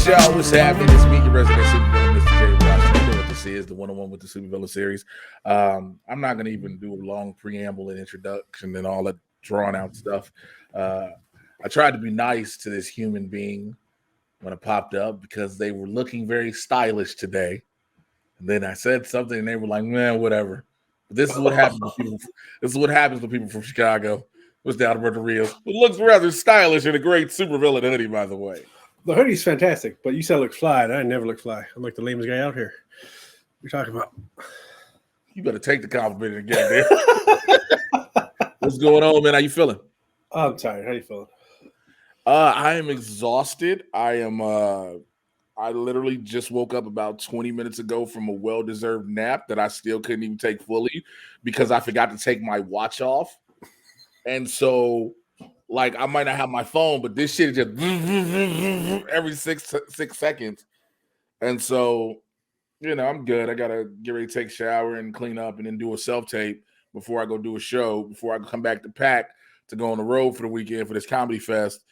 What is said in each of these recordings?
y'all? What's happening? It's me, your resident supervillain, Mr. J. Ross. You know what this is, the one-on-one with the supervillain series. I'm not going to even do a long preamble and introduction and all that drawn-out stuff. I tried to be nice to this human being when it popped up because they were looking very stylish today. And then I said something, and they were like, "Man, whatever." But this is what happens with people. This is what happens with people from Chicago. What's the Adalberto Rios? Who looks rather stylish in a great supervillain hoodie, by the way. The hoodie's fantastic, but you said I look fly, and I never look fly. I'm like the lamest guy out here. What are you talking about? You better take the compliment again, man. What's going on, man? How you feeling? I'm tired. How you feeling? I am exhausted. I literally just woke up about 20 minutes ago from a well-deserved nap that I still couldn't even take fully because I forgot to take my watch off. And so, like, I might not have my phone, but this shit is just every six seconds. And so, you know, I'm good. I gotta get ready to take a shower and clean up and then do a self-tape before I go do a show, before I come back to pack to go on the road for the weekend for this comedy fest.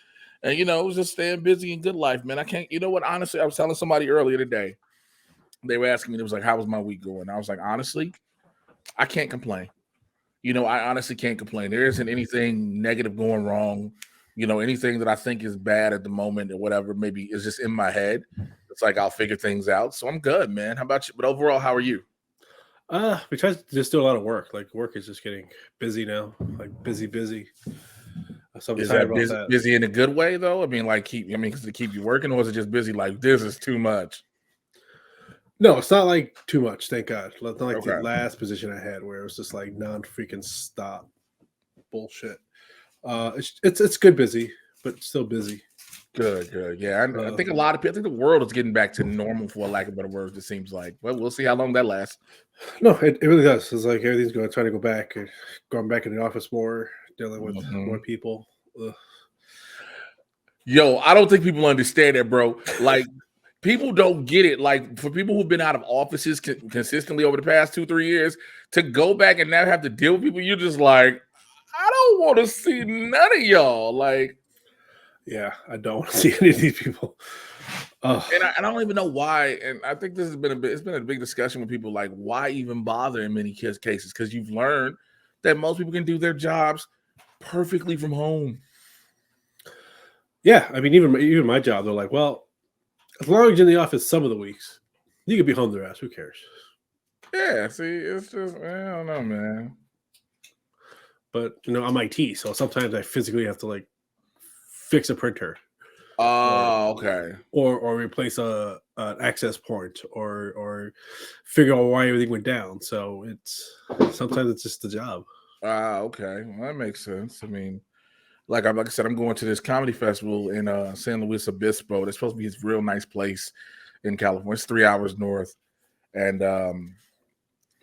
And, you know, it was just staying busy in good life, man. I can't, you know what, honestly, I was telling somebody earlier today, they were asking me, it was like, how was my week going? I was like, honestly, I can't complain. You know, I honestly can't complain. There isn't anything negative going wrong. You know, anything that I think is bad at the moment or whatever, maybe is just in my head. It's like I'll figure things out. So I'm good, man. How about you? But overall, how are you? We try to just do a lot of work. Like, work is just getting busy now. Like, busy. So I'm Is tired that about busy, that. busy in a good way, though? I mean, does it keep you working, or is it just busy like this is too much? No, it's not like too much, thank God. It's not like Okay. the last position I had where it was just like non-freaking stop bullshit. It's good busy, but still busy. Good. Yeah, I think a lot of people, I think the world is getting back to normal, for lack of better words, it seems like. Well, we'll see how long that lasts. No, it really does. It's like everything's trying to go back, going back in the office more, dealing with more people. Ugh. Yo, I don't think people understand that, bro. Like, people don't get it. Like, for people who've been out of offices consistently over the past 2-3 years, to go back and now have to deal with people, you're just like, I don't want to see none of y'all. Like, yeah, I don't want to see any of these people. And I don't even know why. And I think this has been it's been a big discussion with people, like, why even bother in many cases? Because you've learned that most people can do their jobs perfectly from home. Yeah, I mean, even my job, they're like, well, as long as you're in the office some of the weeks, you could be home the rest. Who cares? Yeah, see, it's just, I don't know, man. But, you know, I'm IT, so sometimes I physically have to, like, fix a printer. Oh, okay. Or replace an access point or figure out why everything went down. So sometimes it's just the job. Okay. Well, that makes sense. I mean, like I said, I'm going to this comedy festival in San Luis Obispo. It's supposed to be this real nice place in California. It's 3 hours north. And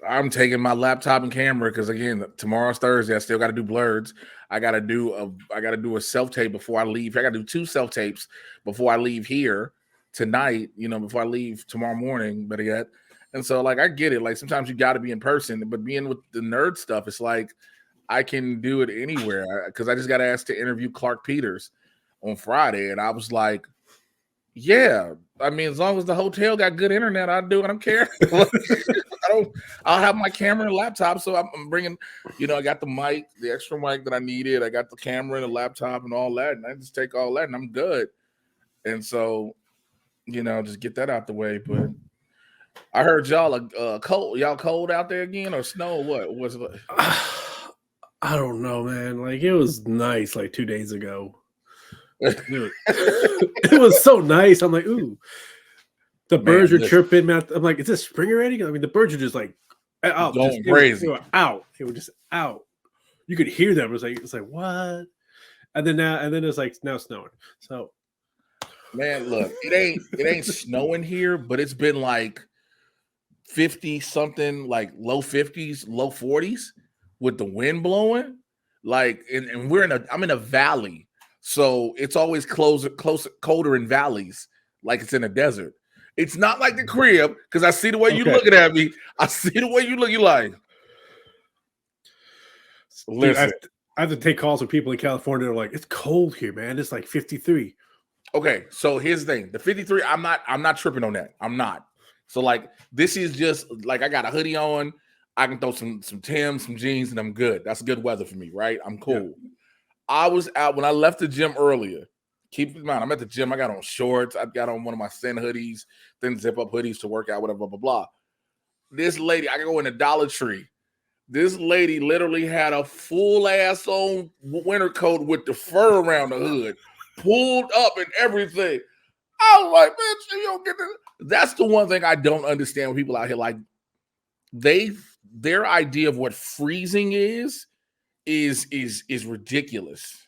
I'm taking my laptop and camera because, again, tomorrow's Thursday. I still got to do blurs. I got to do a self tape before I leave. I got to do 2 self tapes before I leave here tonight. You know, before I leave tomorrow morning. Better yet. And so, like, I get it. Like, sometimes you got to be in person, but being with the nerd stuff, it's like I can do it anywhere. Because I just got asked to interview Clark Peters on Friday, and I was like, yeah. I mean, as long as the hotel got good internet, I'll do it. I don't care. I'll have my camera and laptop. So I'm bringing, you know, I got the mic, the extra mic that I needed. I got the camera and the laptop and all that. And I just take all that and I'm good. And so, you know, just get that out the way. But I heard y'all cold. Y'all cold out there again or snow? What was it? I don't know, man. Like, it was nice like 2 days ago. It was so nice. I'm like, ooh. The birds were chirping, man. I'm like, is this spring already? I mean, the birds are just like out, going crazy. They were out. They were just out. You could hear them. It's like what? And then it's like now snowing. So, man, look, it ain't snowing here, but it's been like 50 something, like low 50s, low 40s with the wind blowing. Like, and I'm in a valley. So it's always colder in valleys, like it's in a desert. It's not like the crib, because I see the way you're looking at me. I see the way you look. You like, listen. Dude, I have to take calls from people in California. They're like, it's cold here, man. It's like 53. Okay, so here's the thing: the 53. I'm not tripping on that. I'm not. So like, this is just like I got a hoodie on. I can throw some Timbs, some jeans, and I'm good. That's good weather for me, right? I'm Yeah. cool. I was out when I left the gym earlier. Keep in mind, I'm at the gym. I got on shorts. I got on one of my thin hoodies, thin zip up hoodies to work out, whatever, blah, blah, blah. This lady, I go in the Dollar Tree. This lady literally had a full ass on winter coat with the fur around the hood, pulled up and everything. I was like, bitch, you don't get this. That's the one thing I don't understand with people out here. Like, their idea of what freezing is ridiculous.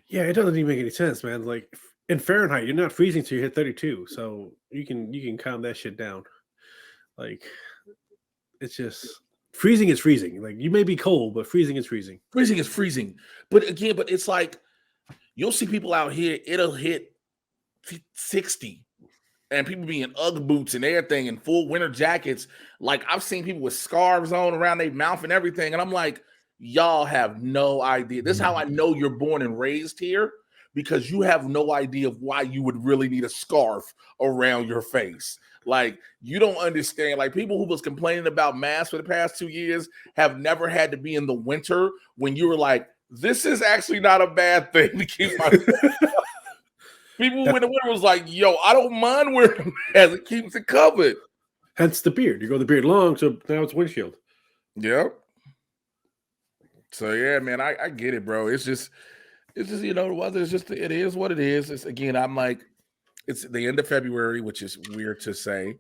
Yeah, it doesn't even make any sense, man. Like in Fahrenheit, you're not freezing till you hit 32, so you can calm that shit down. Like it's just freezing is freezing. Like you may be cold, but freezing is freezing. Freezing is freezing. But again, it's like you'll see people out here, it'll hit 60 and people be in Ugg boots and everything and full winter jackets. Like I've seen people with scarves on around their mouth and everything. And I'm like, y'all have no idea. This is how I know you're born and raised here, because you have no idea of why you would really need a scarf around your face. Like you don't understand. Like people who was complaining about masks for the past 2 years have never had to be in the winter when you were like, this is actually not a bad thing to keep my people in the winter was like, yo, I don't mind wearing a mask. It keeps it covered. Hence the beard. You go the beard long, so now it's windshield. Yep. So yeah, man, I get it, bro. It's just the weather is just it is what it is. It's again, I'm like, it's the end of February, which is weird to say.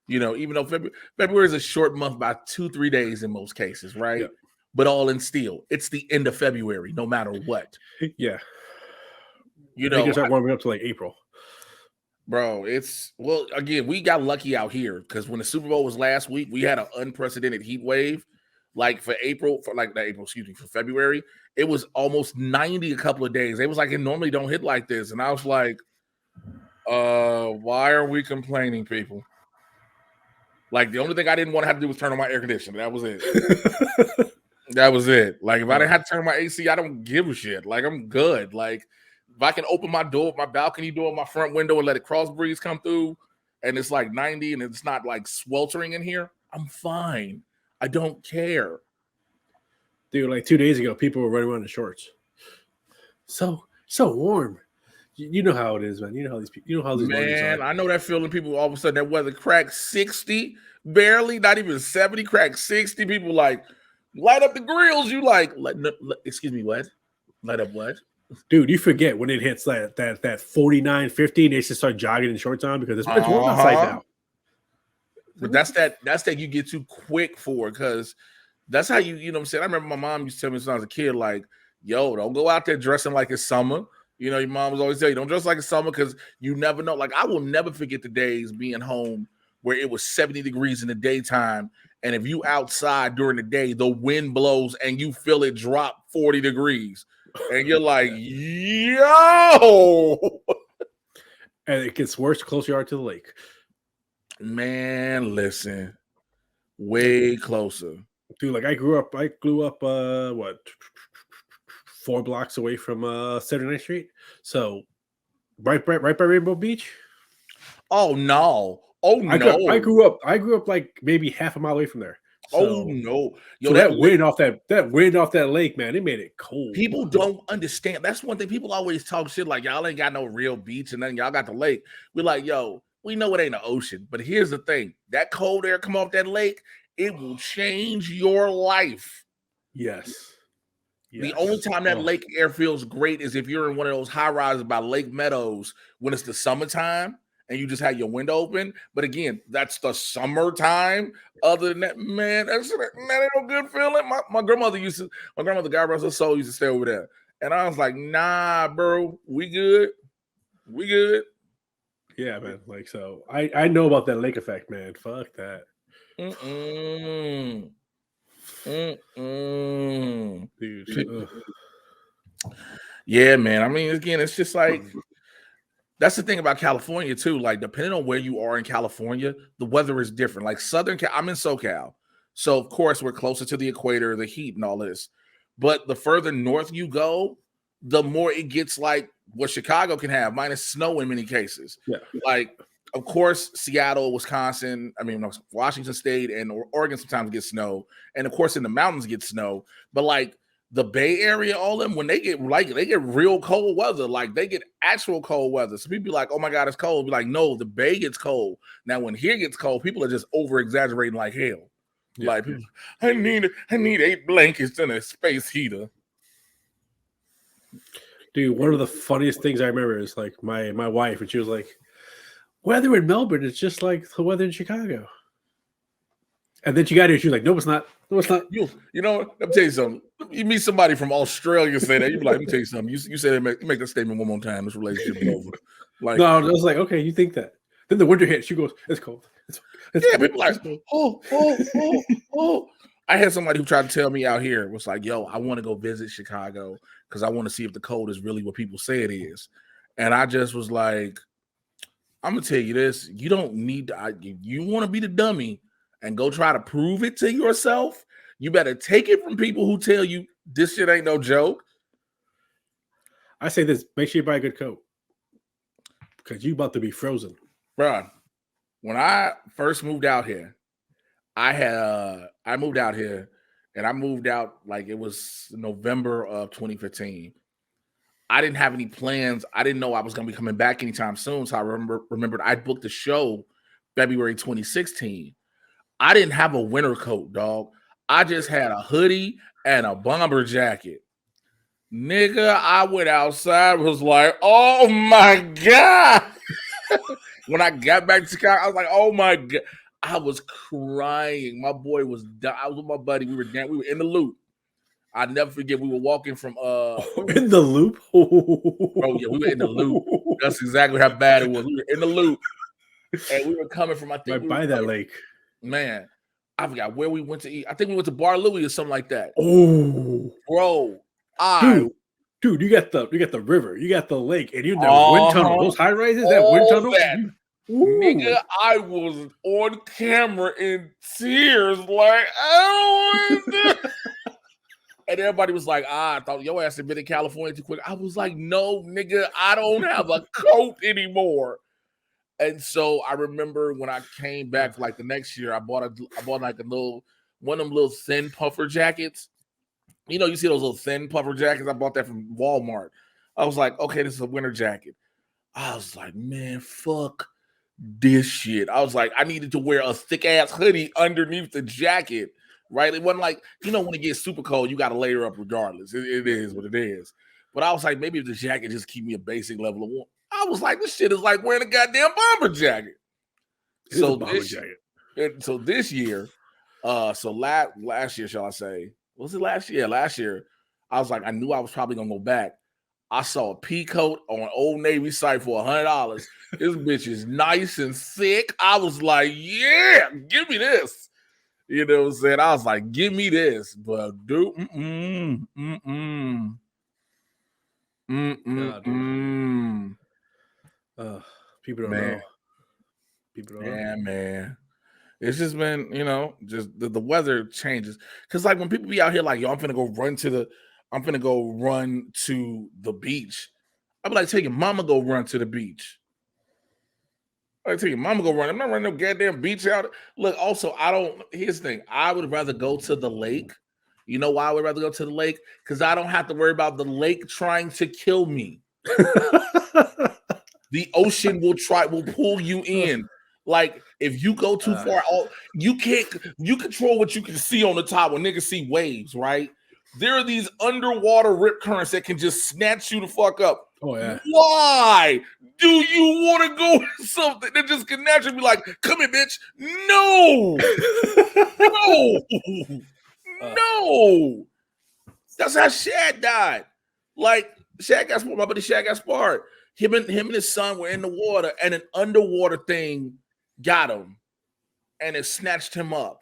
Even though February is a short month by 2-3 days in most cases, right? Yeah. But all in still, it's the end of February, no matter what. Yeah. They can start warming up to like April. Bro, again, we got lucky out here because when the Super Bowl was last week, we had an unprecedented heat wave. Like for February, it was almost 90 a couple of days. It was like it normally don't hit like this. And I was like, why are we complaining, people? Like the only thing I didn't want to have to do was turn on my air conditioner. That was it. That was it. Like if I didn't have to turn on my AC, I don't give a shit. Like I'm good. Like if I can open my door, my balcony door, my front window, and let a cross breeze come through, and it's like 90 and it's not like sweltering in here, I'm fine. I don't care. Dude, like 2 days ago, people were running around in shorts. So warm. You know how it is, man. You know how these man, I know that feeling. People all of a sudden that weather cracks 60, barely, not even 70, cracks 60. People like light up the grills. You like, excuse me, what? Light up what? Dude, you forget when it hits that 49, 50, they should start jogging in shorts on because it's warm outside now. But that's that you get too quick for, because that's how you know what I'm saying. I remember my mom used to tell me when I was a kid, like, yo, don't go out there dressing like it's summer. Your mom was always telling you, don't dress like it's summer because you never know. Like, I will never forget the days being home where it was 70 degrees in the daytime. And if you outside during the day, the wind blows and you feel it drop 40 degrees. And you're like, yo. And it gets worse the closer you are to the lake. Man, listen. Way closer. Dude, like I grew up 4 blocks away from 79th Street. So right by Rainbow Beach. Oh no. I grew up like maybe half a mile away from there. So, no. Yo, so that wind off that lake, man, it made it cold. People don't understand. That's one thing. People always talk shit like, y'all ain't got no real beach and then y'all got the lake. We're like, yo, we know it ain't an ocean. But here's the thing. That cold air come off that lake, it will change your life. Yes. The only time that lake air feels great is if you're in one of those high rises by Lake Meadows when it's the summertime and you just have your window open. But again, that's the summertime. Other than that, man, that ain't no good feeling. My grandmother God rest her soul, used to stay over there. And I was like, nah, bro, we good. We good. Yeah, man. Like, so I know about that lake effect, man. Fuck that. Dude. Yeah, man. I mean, again, it's just like, that's the thing about California too. Like, depending on where you are in California, the weather is different. Like I'm in SoCal, so of course we're closer to the equator, the heat and all this. But the further north you go, the more it gets like what Chicago can have, minus snow in many cases. Yeah. Like, of course, Seattle, Wisconsin, Washington State and Oregon sometimes get snow. And of course, in the mountains get snow. But like the Bay Area, all them, when they get real cold weather, like they get actual cold weather. So people be like, oh my God, it's cold. Be like, no, the Bay gets cold. Now, when here gets cold, people are just over exaggerating like hell. Yeah. Like, people, I need 8 blankets and a space heater. Dude, one of the funniest things I remember is like my wife, and she was like, weather in Melbourne is just like the weather in Chicago. And then she got here, she was like, no, it's not. No, it's not. You know, let me tell you something. You meet somebody from Australia say that, you be like, let me tell you something. You say that, make that statement one more time. This relationship is over. Like, no, I was like, okay, you think that. Then the winter hit. She goes, it's cold. It's yeah, people like, oh. I had somebody who tried to tell me out here, was like, yo, I want to go visit Chicago because I want to see if the cold is really what people say it is. And I just was like, I'm going to tell you this. You don't need to, you want to be the dummy and go try to prove it to yourself. You better take it from people who tell you this shit ain't no joke. I say this, make sure you buy a good coat because you about to be frozen. Bro, when I first moved out here, I moved out here and I moved out like it was November of 2015. I didn't have any plans. I didn't know I was going to be coming back anytime soon. So I remembered I booked a show February 2016. I didn't have a winter coat, dog. I just had a hoodie and a bomber jacket. Nigga, I went outside, was like, oh my God. When I got back to Chicago, I was like, oh my God. I was crying. My boy was dying. I was with my buddy. We were in the loop. I'll never forget. We were walking from in the loop. Oh yeah, we were in the loop. That's exactly how bad it was. We were in the loop, and we were coming from. I think right by that lake. Man, I forgot where we went to eat. I think we went to Bar Louie or something like that. Oh, bro, dude, you got the river, you got the lake, and you know wind tunnel. Those high rises, that wind tunnel. Nigga, I was on camera in tears, like I don't want to. And everybody was like, I thought your ass had been in California too quick. I was like, no, nigga, I don't have a coat anymore. And so I remember when I came back like the next year, I bought like one of them little thin puffer jackets. You know, you see those little thin puffer jackets? I bought that from Walmart. I was like, okay, this is a winter jacket. I was like, man, fuck this shit. I was like, I needed to wear a thick ass hoodie underneath the jacket, right? It wasn't like, you know, when it gets super cold, you got to layer up regardless. It is what it is. But I was like, maybe if the jacket just keep me a basic level of warmth. I was like, this shit is like wearing a goddamn bomber jacket. So this year, last year, shall I say? Was it last year? Last year, I was like, I knew I was probably gonna go back. I saw a pea coat on Old Navy site for $100. This bitch is nice and thick. I was like, yeah, give me this. You know what I'm saying? I was like, give me this. But dude, people don't know. People don't know. Yeah, man. It's just been, you know, just the weather changes. Cause like when people be out here like, yo, I'm finna go run to the beach. I'd be like, tell your mama go run to the beach. I tell your mama go run. I'm not running no goddamn beach out. Look, also, here's the thing. I would rather go to the lake. You know why I would rather go to the lake? Because I don't have to worry about the lake trying to kill me. The ocean will pull you in. Like if you go too far, you control what you can see on the top when niggas see waves, right? There are these underwater rip currents that can just snatch you the fuck up. Oh yeah. Why do you want to go with something that just can naturally be like, come here, bitch? No. No. That's how Shad died. Like Shad got spart, my buddy Shad got spart. Him and his son were in the water, and an underwater thing got him, and it snatched him up.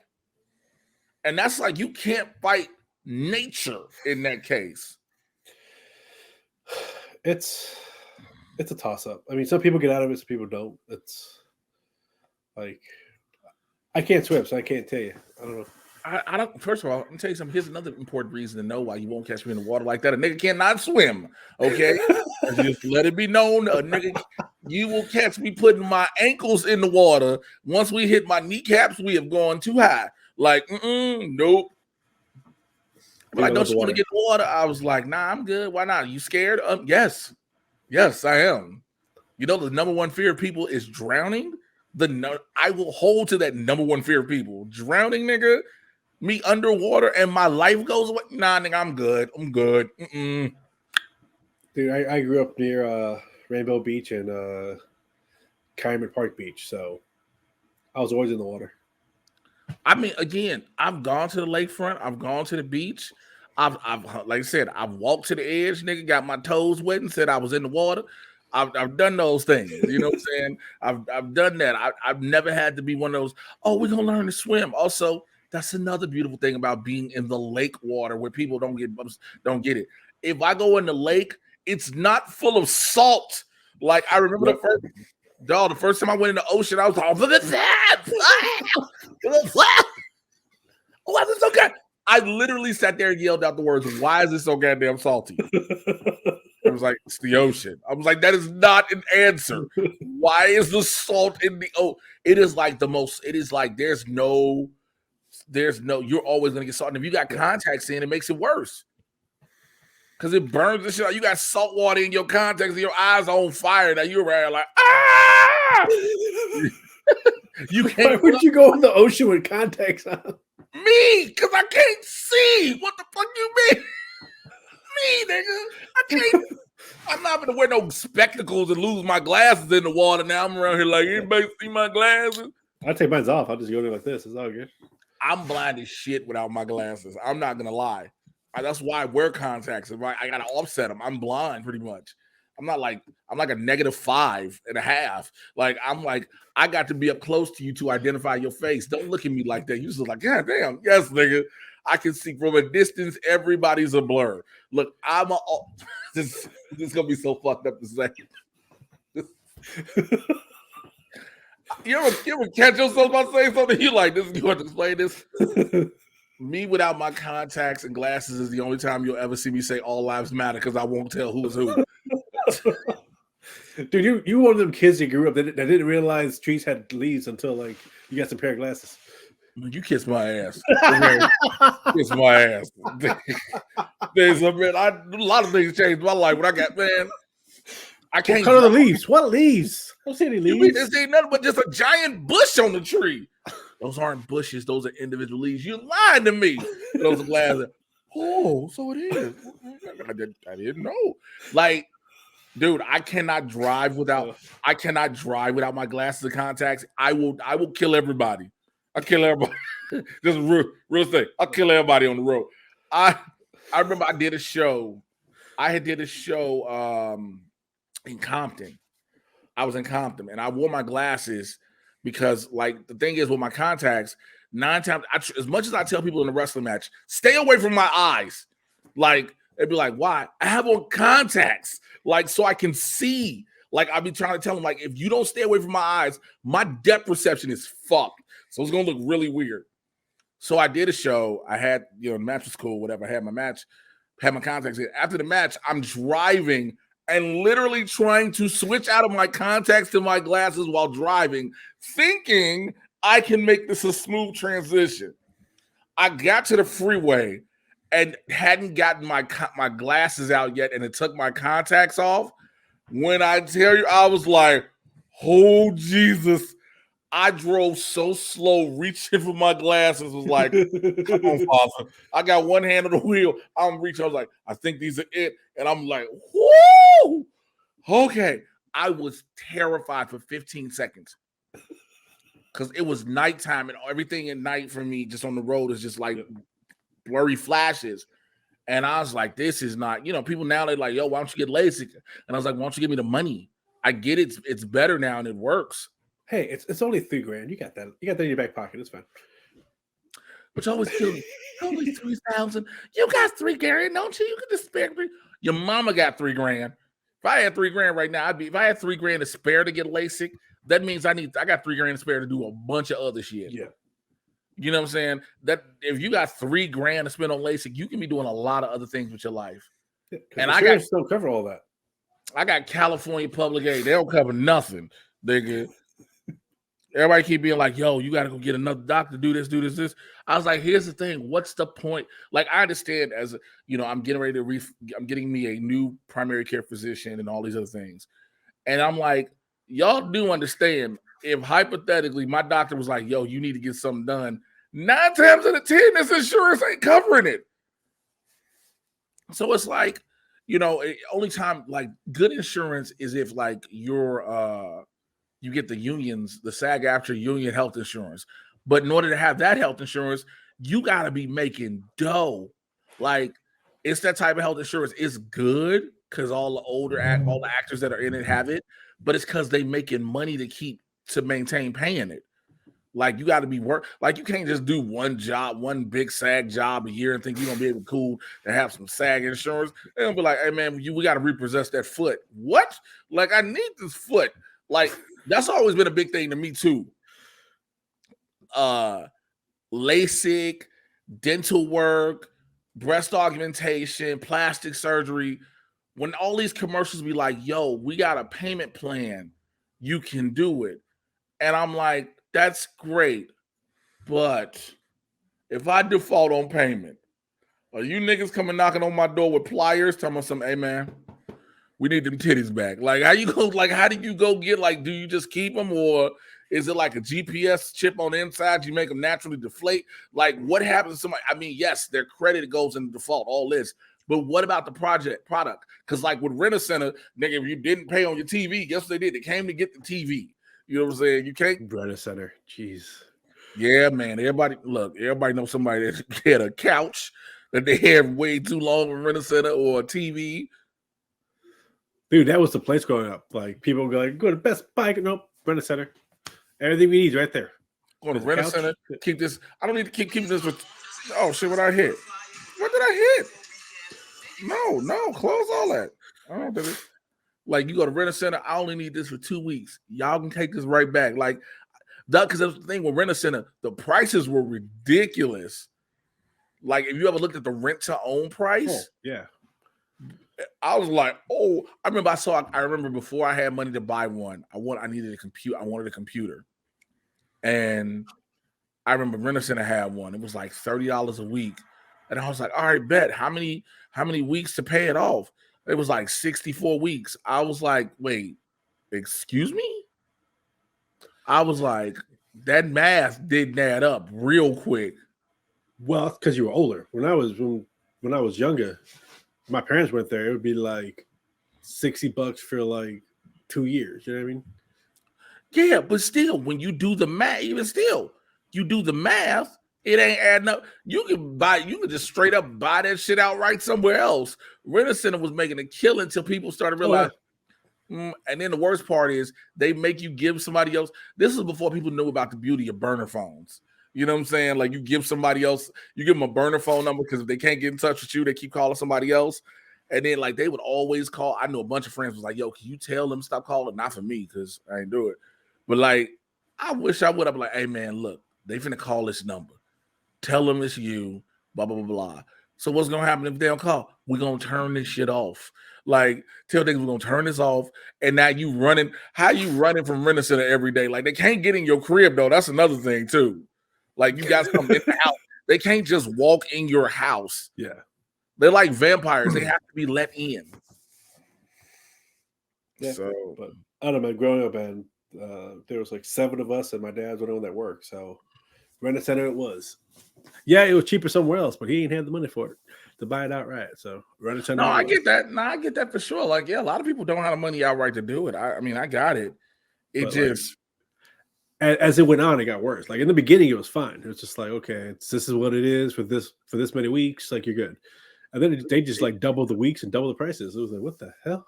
And that's like you can't fight nature in that case. It's a toss-up. I mean, some people get out of it, some people don't. It's like I can't swim, so I can't tell you. I don't know. I don't. First of all, let me tell you something. Here's another important reason to know why you won't catch me in the water like that. A nigga cannot swim. Okay, just let it be known. A nigga, you will catch me putting my ankles in the water. Once we hit my kneecaps, we have gone too high. Like, nope. Like, don't you want to get in the water? I was like, nah, I'm good. Why not? Are you scared? Yes, I am. You know, the number one fear of people is drowning. I will hold to that number one fear of people. Drowning, nigga. Me underwater and my life goes away. Nah, nigga, I'm good. I'm good. Dude, I grew up near Rainbow Beach and Kaiman Park Beach, so I was always in the water. I mean, again, I've gone to the lakefront. I've gone to the beach. I've like I said, I've walked to the edge, nigga, got my toes wet and said I was in the water. I've done those things. You know what I'm saying? I've done that. I've never had to be one of those, oh, we're going to learn to swim. Also, that's another beautiful thing about being in the lake water where people don't get it. If I go in the lake, it's not full of salt. Like I remember the first time I went in the ocean, I was like, look at that. Why is it so good? I literally sat there and yelled out the words, why is it so goddamn salty? I was like, it's the ocean. I was like, that is not an answer. Why is the salt in the it is like the most, it is like there's no, you're always gonna get salt. And if you got contacts in, it makes it worse. Because it burns the shit out. You got salt water in your contacts and your eyes are on fire. Now you're right, like, ah! You can't. Why would you go in the ocean with contacts on? Me, because I can't see. What the fuck you mean? Me, nigga. I can't. I'm not gonna wear no spectacles and lose my glasses in the water. Now I'm around here like, anybody see my glasses? I take mine off. I'll just go there like this. It's all good. I'm blind as shit without my glasses. I'm not gonna lie. That's why I wear contacts. I gotta offset them. I'm blind pretty much. I'm like a -5.5. Like I got to be up close to you to identify your face. Don't look at me like that. You just like, God damn, yes, nigga. I can see from a distance. Everybody's a blur. Look, this is gonna be so fucked up to say. You ever catch yourself by saying something? You like this? You want to explain this? Me without my contacts and glasses is the only time you'll ever see me say all lives matter because I won't tell who's who. Dude, you one of them kids that grew up that didn't realize trees had leaves until like you got some pair of glasses. You kiss my ass. Kiss my ass. There's a lot of things changed my life when I got, man. I can't. What color the leaves? What leaves? I don't see any leaves. You mean this ain't nothing but just a giant bush on the tree. Those aren't bushes. Those are individual leaves. You lied to me. Those are glasses. Oh, so it is. I didn't know. Like, dude, I cannot drive without my glasses and contacts. I will kill everybody. I kill everybody. Just real thing. I'll kill everybody on the road. I remember I did a show. In Compton. I was in Compton and I wore my glasses because, like, the thing is with my contacts, 9 times, as much as I tell people in a wrestling match, stay away from my eyes. Like, they'd be like, why? I have on contacts, like, so I can see. Like, I'll be trying to tell them, like, if you don't stay away from my eyes, my depth perception is fucked. So it's going to look really weird. So I did a show. I had, the match was cool, whatever. I had my match, had my contacts in. After the match, I'm driving and literally trying to switch out of my contacts to my glasses while driving, thinking I can make this a smooth transition. I got to the freeway and hadn't gotten my glasses out yet, and it took my contacts off. When I tell you, I was like, oh, Jesus. I drove so slow, reaching for my glasses. Was like, come on, Father. I got one hand on the wheel. I'm reaching. I was like, I think these are it. And I'm like, whoo! Okay. I was terrified for 15 seconds. Because it was nighttime and everything at night for me just on the road is just like blurry flashes. And I was like, this is not, people now they're like, yo, why don't you get LASIK? And I was like, why don't you give me the money? I get it. It's better now and it works. Hey, it's only $3,000. You got that. You got that in your back pocket. It's fine. But you always feel only 3,000. You got $3,000, don't you? You can just spare me. Your mama got $3,000. If I had $3,000 right now, if I had $3,000 to spare to get LASIK, that means I got $3,000 to spare to do a bunch of other shit. Yeah. You know what I'm saying? That if you got $3,000 to spend on LASIK, you can be doing a lot of other things with your life. Yeah, And insurance don't cover all that. I got California public aid. They don't cover nothing. Nigga. Everybody keep being like, yo, you got to go get another doctor, do this. I was like, here's the thing. What's the point? Like, I understand as, I'm getting ready to, I'm getting me a new primary care physician and all these other things. And I'm like, y'all do understand if hypothetically my doctor was like, yo, you need to get something done. 9 times out of 10, this insurance ain't covering it. So it's like, only time like good insurance is if like you get the unions, the SAG-AFTRA union health insurance. But in order to have that health insurance, you got to be making dough. Like, it's that type of health insurance. It's good because all the actors that are in it have it, but it's because they making money to maintain paying it. Like, you got to be like, you can't just do one job, one big SAG job a year and think you're gonna be able to have some SAG insurance. They're gonna be like, hey man, we got to repossess that foot. What? Like, I need this foot. Like, that's always been a big thing to me too. LASIK, dental work, breast augmentation, plastic surgery. When all these commercials be like, yo, we got a payment plan, you can do it. And I'm like, that's great. But if I default on payment, are you niggas coming knocking on my door with pliers telling me something, hey man, we need them titties back. Like, how do you go get, like, do you just keep them, or is it like a GPS chip on the inside? You make them naturally deflate? Like, what happens to somebody? I mean, yes, their credit goes into default, all this. But what about the product? Because like with Rent-A-Center, nigga, if you didn't pay on your TV, guess what they did? They came to get the TV. You know what I'm saying? You can't. Rent-A-Center. Jeez. Yeah, man. Everybody knows somebody that had a couch that they had way too long in Rent-A-Center or a TV. Dude, that was the place growing up. Like, people go like, go to Best Buy. Nope, Rent-A-Center. Everything we need is right there. Go to Rent-A-Center. Keep this. I don't need to keep this with. Oh shit! What I hit? What did I hit? No. Close all that. I don't do it. Like, you go to Rent-A-Center. I only need this for 2 weeks. Y'all can take this right back. Like that, because that's the thing with Rent-A-Center. The prices were ridiculous. Like, if you ever looked at the rent-to-own price, yeah. I was like, oh, I remember before I had money to buy one, I needed a computer. I wanted a computer. And I remember Rent-A-Center had one. It was like $30 a week. And I was like, all right, bet. How many weeks to pay it off? It was like 64 weeks. I was like, wait, excuse me? I was like, that math didn't add up real quick. Well, because you were older. When I was younger, my parents went there, it would be like $60 for like 2 years. You know what I mean? Yeah, but still, when you do the math, it ain't adding up. You can just straight up buy that shit outright somewhere else. Rent-A-Center was making a killing until people started realizing. And then the worst part is they make you give somebody else. This is before people knew about the beauty of burner phones. You know what I'm saying? Like, you give somebody else, you give them a burner phone number because if they can't get in touch with you, they keep calling somebody else. And then, like, they would always call. I know a bunch of friends was like, yo, can you tell them stop calling? Not for me, because I ain't do it. But, like, I wish I would have been like, hey, man, look, they finna call this number. Tell them it's you, blah, blah, blah, blah. So what's going to happen if they don't call? We're going to turn this shit off. Like, tell them we're going to turn this off. And now how you running from Rent-A-Center every day? Like, they can't get in your crib, though. That's another thing, too. Like, you guys come in the house. They can't just walk in your house. Yeah. They're like vampires. They have to be let in. Yeah. So, but I don't know, man, growing up, and there was like 7 of us, and my dad's the one that worked. So Rent-A-Center it was. Yeah, it was cheaper somewhere else, but he ain't had the money for it to buy it outright. So Rent-A-Center. No, I get that. No, I get that for sure. Like, yeah, a lot of people don't have the money outright to do it. I mean, I got it. It but just. As it went on, it got worse. Like, in the beginning, it was fine. It was just like, okay, this is what it is for this many weeks. Like, you're good. And then they just like double the weeks and double the prices. It was like, what the hell?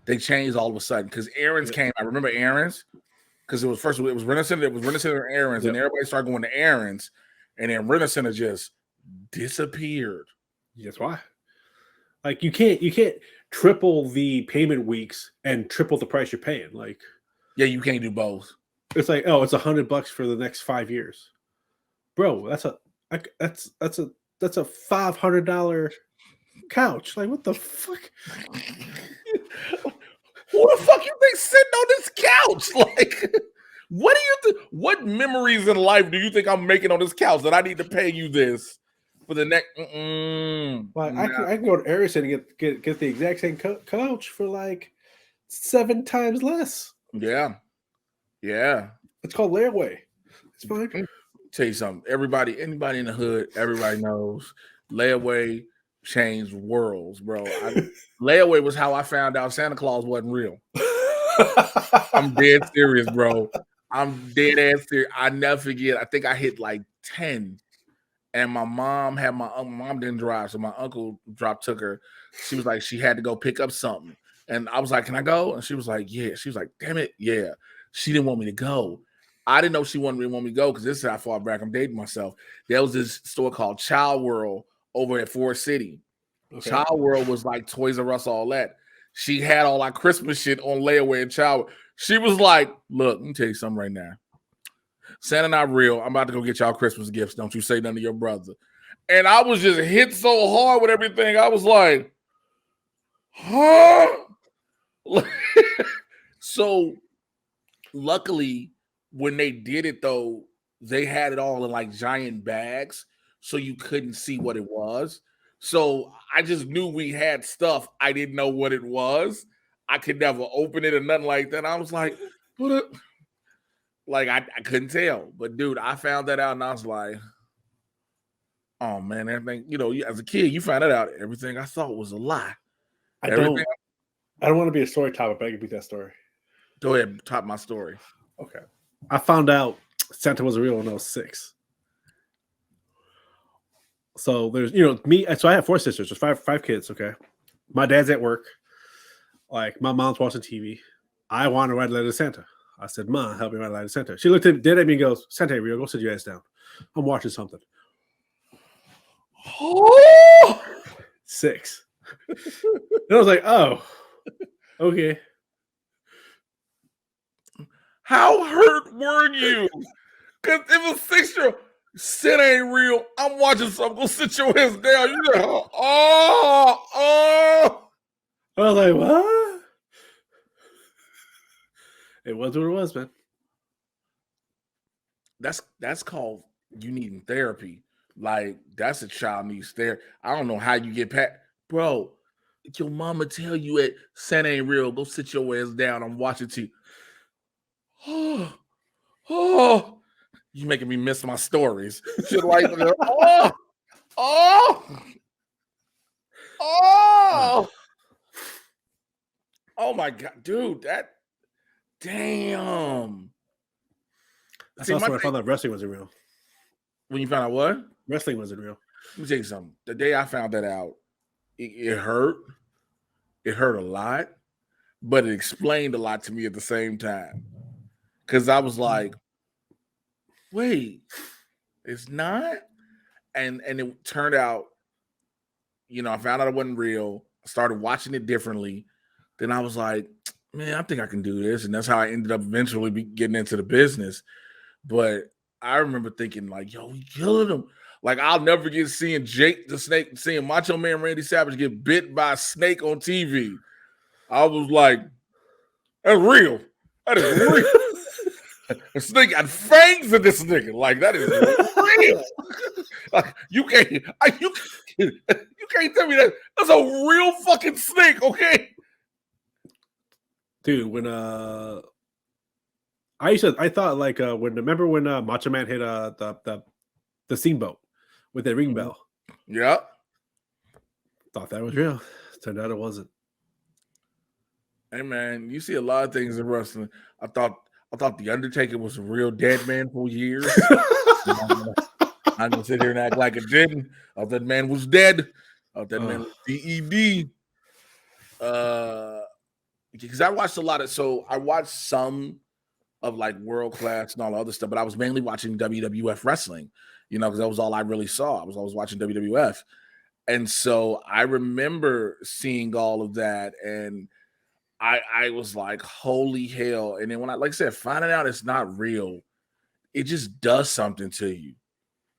They changed all of a sudden because Aaron's came. I remember Aaron's because it was Rent-A-Center. It was Rent-A-Center and Aaron's, and everybody started going to Aaron's, and then Rent-A-Center just disappeared. That's why. Like, you can't triple the payment weeks and triple the price you're paying. Like, yeah, you can't do both. It's like, oh, it's $100 for the next 5 years. bro, that's a $500 couch. Like, what the fuck? Who the fuck you think sitting on this couch? Like, what do you think? What memories in life do you think I'm making on this couch that I need to pay you this for the next? Like, I can go to Ericsson and get the exact same couch for like 7 times less. Yeah. It's called layaway. It's fine. Tell you something. Anybody in the hood, everybody knows layaway changed worlds, bro. Layaway was how I found out Santa Claus wasn't real. I'm dead serious, bro. I'm dead ass serious. I never forget. I think I hit like 10, and my mom had my mom didn't drive, so my uncle took her. She was like, she had to go pick up something, and I was like, "Can I go?" And she was like, "Yeah." She was like, "Damn it, yeah." She didn't want me to go. I didn't know she wanted me to go because this is how far back I'm dating myself. There was this store called Child World over at Forest City. Okay. Child World was like Toys R Us, all that. She had all our Christmas shit on layaway in Child. She was like, "Look, let me tell you something right now. Santa not real. I'm about to go get y'all Christmas gifts. Don't you say nothing to your brother." And I was just hit so hard with everything. I was like, huh? So luckily, when they did it though, they had it all in like giant bags, so you couldn't see what it was. So I just knew we had stuff. I didn't know what it was. I could never open it or nothing like that. I was like, what? Like I couldn't tell. But dude, I found that out and I was like, oh man, everything, as a kid, you find that out. Everything I thought was a lie. I don't want to be a story topic, but I can beat that story. Go ahead, top my story. Okay. I found out Santa was real when I was 6. So there's, me. So I have 4 sisters. There's five kids. Okay. My dad's at work. Like, my mom's watching TV. I want to write a letter to Santa. I said, "Ma, help me write a letter to Santa." She looked dead at me and goes, "Santa ain't real. Go sit your ass down. I'm watching something." 6. And I was like, "Oh, okay." How hurt were you? Because it was 6-year-old. Santa ain't real. I'm watching something. Go sit your ass down. You know, I was like, what? It was what it was, man. That's called you needing therapy. Like, that's a child needs therapy. I don't know how you get past, bro. Your mama tell you it Santa ain't real. Go sit your ass down. I'm watching TV. Oh, you making me miss my stories. Shit like that. Oh my god, dude, damn. That's also when I found out wrestling wasn't real. When you found out what? Wrestling wasn't real. Let me tell you something. The day I found that out, it hurt. It hurt a lot, but it explained a lot to me at the same time. Because I was like, wait, it's not? And it turned out, I found out it wasn't real. I started watching it differently. Then I was like, man, I think I can do this. And that's how I ended up eventually getting into the business. But I remember thinking, like, yo, we killing him. Like, I'll never forget seeing Jake the Snake, seeing Macho Man Randy Savage get bit by a snake on TV. I was like, that's real. That is real. The snake got fangs in this nigga. Like, that is real. Like, you can't tell me that. That's a real fucking snake, okay? Dude, when I thought like remember when Macho Man hit the steamboat with that ring bell? Yeah. Thought that was real. Turned out it wasn't. Hey man, you see a lot of things in wrestling. I thought the Undertaker was a real dead man for years. I'm gonna sit here and act like it didn't. I thought that man was dead. I thought that man was dead. Because I watched I watched some of like World Class and all the other stuff, but I was mainly watching WWF wrestling, because that was all I really saw. I was always watching WWF. And so I remember seeing all of that, and I was like, holy hell. And then when I, like I said, finding out it's not real, it just does something to you.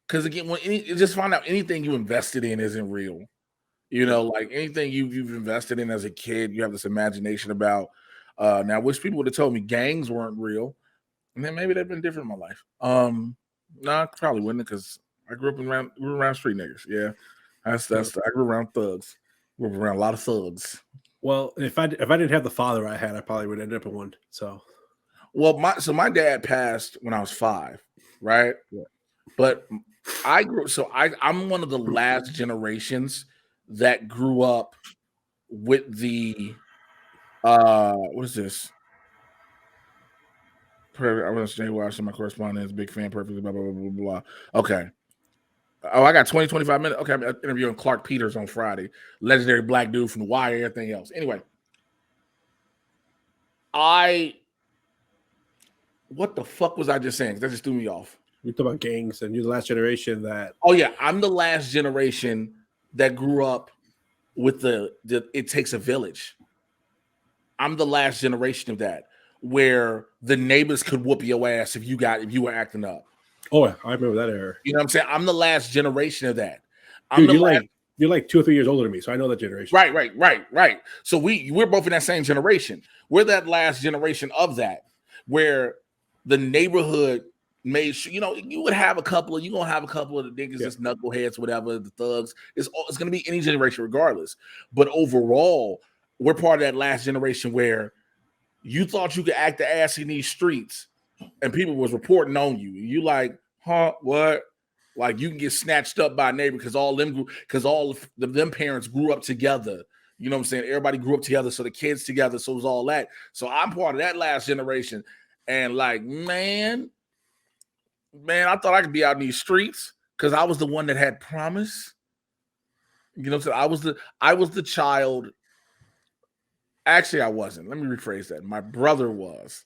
because again, you just find out anything you invested in isn't real. You know, like anything you've invested in as a kid, you have this imagination about. Now, I wish people would have told me gangs weren't real, and then maybe they'd been different in my life. No, I probably wouldn't because I grew up around street niggas. Yeah, I grew around thugs. Grew up around a lot of thugs. Well, if I didn't have the father I had, I probably would end up in one. So, Well, my dad passed when I was 5, right? Yeah. But I'm one of the last generations that grew up with the what is this? I want to say watching my correspondence, big fan, perfect, blah, blah, blah, blah, blah. Okay. Oh, I got 20, 25 minutes. Okay, I'm interviewing Clark Peters on Friday, legendary black dude from The Wire, everything else. Anyway, what the fuck was I just saying? That just threw me off. You talk about gangs, and you're the last generation that. Oh yeah, I'm the last generation that grew up with the it takes a village. I'm the last generation of that, where the neighbors could whoop your ass if you were acting up. Oh, I remember that era. You know what I'm saying? I'm the last generation of that. Dude, you're like 2 or 3 years older than me, so I know that generation. Right. So we're both in that same generation. We're that last generation of that, where the neighborhood made sure, you would have a couple of, you're gonna have a couple of the niggas, just knuckleheads, whatever, the thugs. It's gonna be any generation regardless. But overall, we're part of that last generation where you thought you could act the ass in these streets and people was reporting on you. You like, huh? What? Like you can get snatched up by a neighbor because all of them parents grew up together. You know what I'm saying? Everybody grew up together, so the kids together, so it was all that. So I'm part of that last generation. And like, man, I thought I could be out in these streets because I was the one that had promise. You know what I'm saying? I was the child. Actually, I wasn't. Let me rephrase that. My brother was.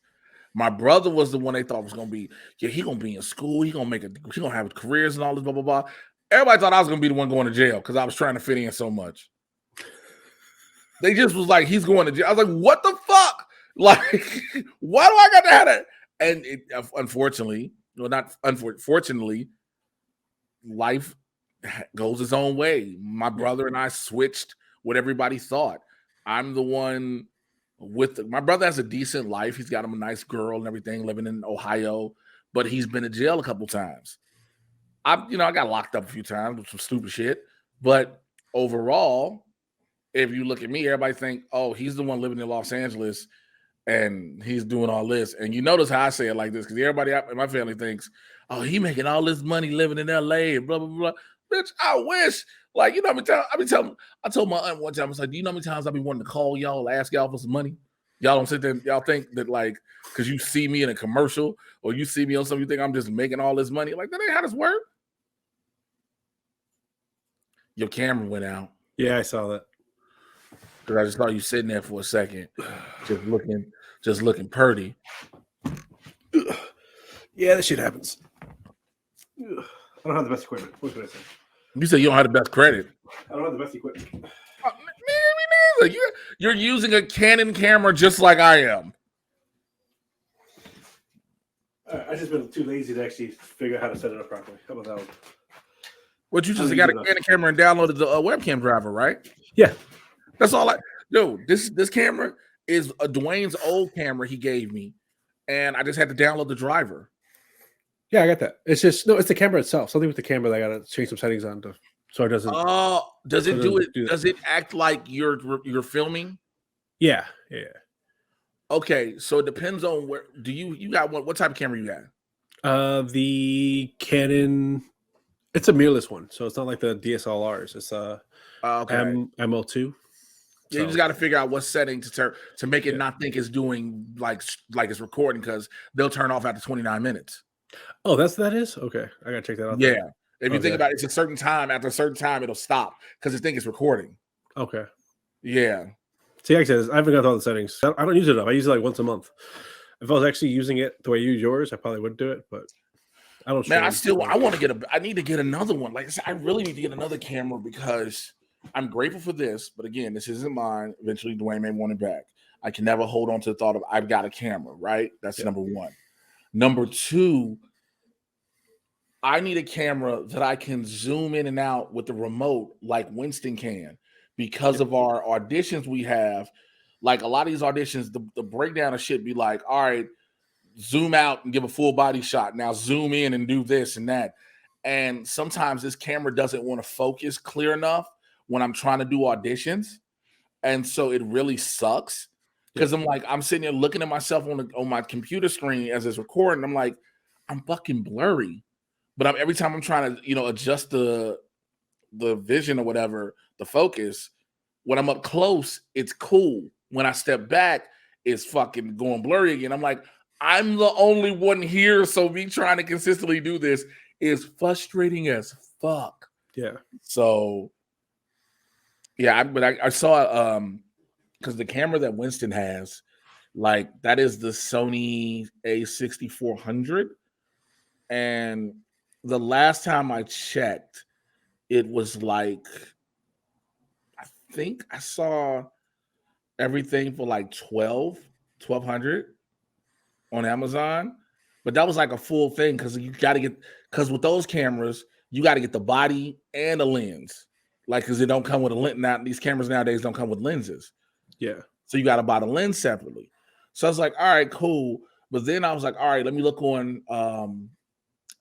My brother was the one they thought was gonna be, he gonna be in school, he gonna have careers and all this, blah, blah, blah. Everybody thought I was gonna be the one going to jail because I was trying to fit in so much. They just was like, he's going to jail. I was like, what the fuck? Like, why do I got to have that? And unfortunately, life goes its own way. My brother and I switched what everybody thought. I'm the one my brother has a decent life. He's got him a nice girl and everything, living in Ohio, but he's been to jail a couple times. I got locked up a few times with some stupid shit. But overall, if you look at me, everybody think, oh, he's the one living in Los Angeles and he's doing all this. And you notice how I say it like this, because everybody in my family thinks, oh, he making all this money living in LA and blah, blah, blah. Bitch, I wish. Like, I told my aunt one time, I was like, do you know how many times I be wanting to call y'all, ask y'all for some money? Y'all don't sit there, y'all think that like, because you see me in a commercial or you see me on something, you think I'm just making all this money. Like, that ain't how this work. Your camera went out. Yeah, I saw that. Because I just saw you sitting there for a second, just looking purty. Yeah, that shit happens. I don't have the best equipment. What can I say? You said you don't have the best credit. I don't have the best equipment. Me neither. You're using a Canon camera just like I am. I've just been too lazy to actually figure out how to set it up properly. How about that one? What you just got a Canon camera and downloaded the webcam driver, right? Yeah. That's all dude, this camera is a Dwayne's old camera he gave me, and I just had to download the driver. Yeah, I got that. It's just it's the camera itself. Something with the camera that I gotta change some settings on so it doesn't. Oh, does it do it? Does it act like you're filming? Yeah. Okay, so it depends on where. Do you got what type of camera you got? The Canon. It's a mirrorless one, so it's not like the DSLRs. It's ML2. Yeah, you just got to figure out what setting to make it not think it's doing like it's recording, because they'll turn off after 29 minutes. Oh, that is? Okay. I got to check that out. Yeah. If you think about it, it's a certain time. After a certain time, it'll stop because it think it's recording. Okay. Yeah. See, like I said, I haven't got all the settings. I don't use it enough. I use it like once a month. If I was actually using it the way you use yours, I probably would do it, but I don't. Man, I need to get another one. Like I said, I really need to get another camera because I'm grateful for this. But again, this isn't mine. Eventually, Dwayne may want it back. I can never hold on to the thought of I've got a camera, right? That's number one. Number two, I need a camera that I can zoom in and out with the remote like Winston can because Yep. of our auditions we have. Like a lot of these auditions, the breakdown of shit be like, all right, zoom out and give a full body shot. Now zoom in and do this and that. And sometimes this camera doesn't want to focus clear enough when I'm trying to do auditions. And so it really sucks because Yep. I'm sitting there looking at myself on my computer screen as it's recording. I'm like, I'm fucking blurry. But every time I'm trying to, adjust the vision or whatever, the focus, when I'm up close, it's cool. When I step back, it's fucking going blurry again. I'm like, I'm the only one here, so me trying to consistently do this is frustrating as fuck. Yeah. So yeah, I saw because the camera that Winston has, like that is the Sony A6400, and the last time I checked, it was like I think I saw everything for like 1200 on Amazon. But that was like a full thing because you got to get because with those cameras, you got to get the body and a lens. Like because they don't come with a lens. Now these cameras nowadays don't come with lenses. Yeah. So you got to buy the lens separately. So I was like, all right, cool. But then I was like, all right, let me look on